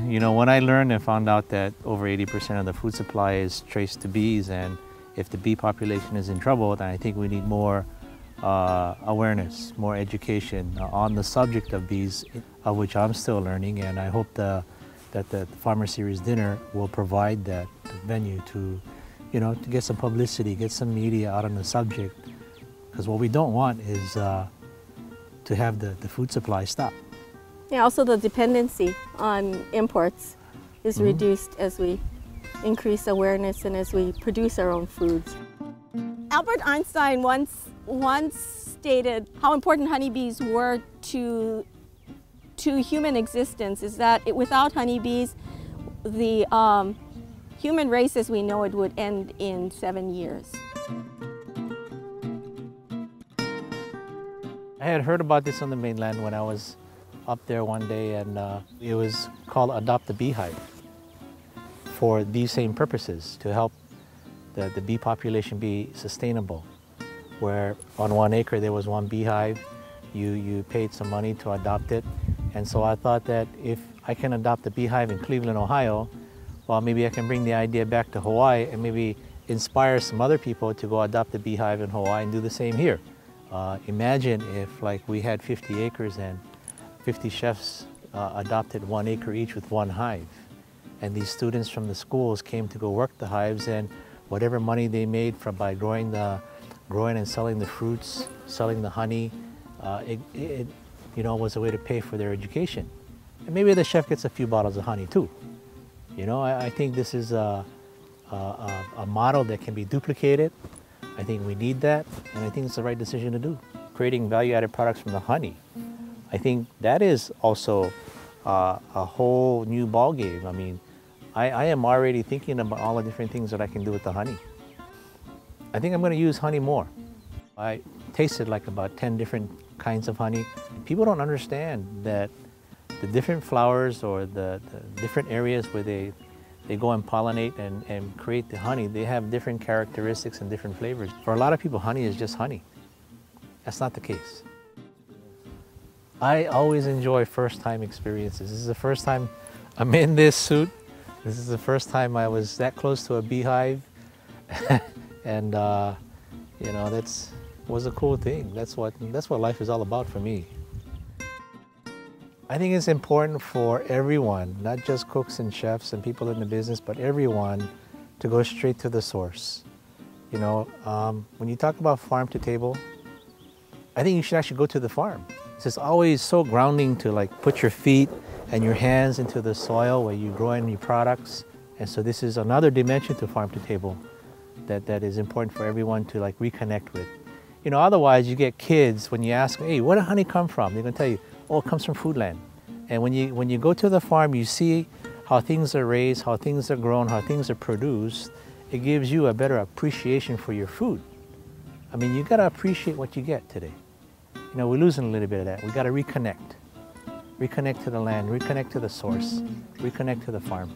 You know, when I learned and found out that over 80% of the food supply is traced to bees, and if the bee population is in trouble, then I think we need more awareness, more education on the subject of bees, of which I'm still learning, and I hope that the Farmer Series dinner will provide that venue to, you know, to get some publicity, get some media out on the subject, because what we don't want is to have the food supply stop. Yeah, also the dependency on imports is reduced as we increase awareness and as we produce our own foods. Albert Einstein once stated how important honeybees were to human existence, is that without honeybees, the human race as we know it would end in 7 years. I had heard about this on the mainland when I was up there one day, and it was called Adopt-A-Hive for these same purposes, to help the bee population be sustainable, where on 1 acre there was 1 beehive, you paid some money to adopt it. And so I thought that if I can adopt a beehive in Cleveland, Ohio, well, maybe I can bring the idea back to Hawaii and maybe inspire some other people to go adopt a beehive in Hawaii and do the same here. Imagine if, like, we had 50 acres and 50 chefs adopted 1 acre each with 1 hive. And these students from the schools came to go work the hives, and whatever money they made by growing and selling the fruits, selling the honey, it you know, was a way to pay for their education. And maybe the chef gets a few bottles of honey too. You know, I think this is a model that can be duplicated. I think we need that, and I think it's the right decision to do. Creating value-added products from the honey, I think that is also a whole new ballgame. I mean, I am already thinking about all the different things that I can do with the honey. I think I'm going to use honey more. I tasted like about 10 different kinds of honey. People don't understand that the different flowers or the different areas where they go and pollinate and create the honey, they have different characteristics and different flavors. For a lot of people, honey is just honey. That's not the case. I always enjoy first-time experiences. This is the first time I'm in this suit. This is the first time I was that close to a beehive. And you know, that was a cool thing. That's what life is all about for me. I think it's important for everyone, not just cooks and chefs and people in the business, but everyone to go straight to the source. You know, when you talk about farm to table, I think you should actually go to the farm. It's always so grounding to, like, put your feet and your hands into the soil where you grow your products. And so this is another dimension to farm to table that is important for everyone to, like, reconnect with. You know, otherwise you get kids, when you ask, hey, where did honey come from? They're going to tell you, oh, it comes from foodland. And when you go to the farm, you see how things are raised, how things are grown, how things are produced. It gives you a better appreciation for your food. I mean, you got to appreciate what you get today. You know, we're losing a little bit of that. We got to reconnect. Reconnect to the land, reconnect to the source, reconnect to the farm.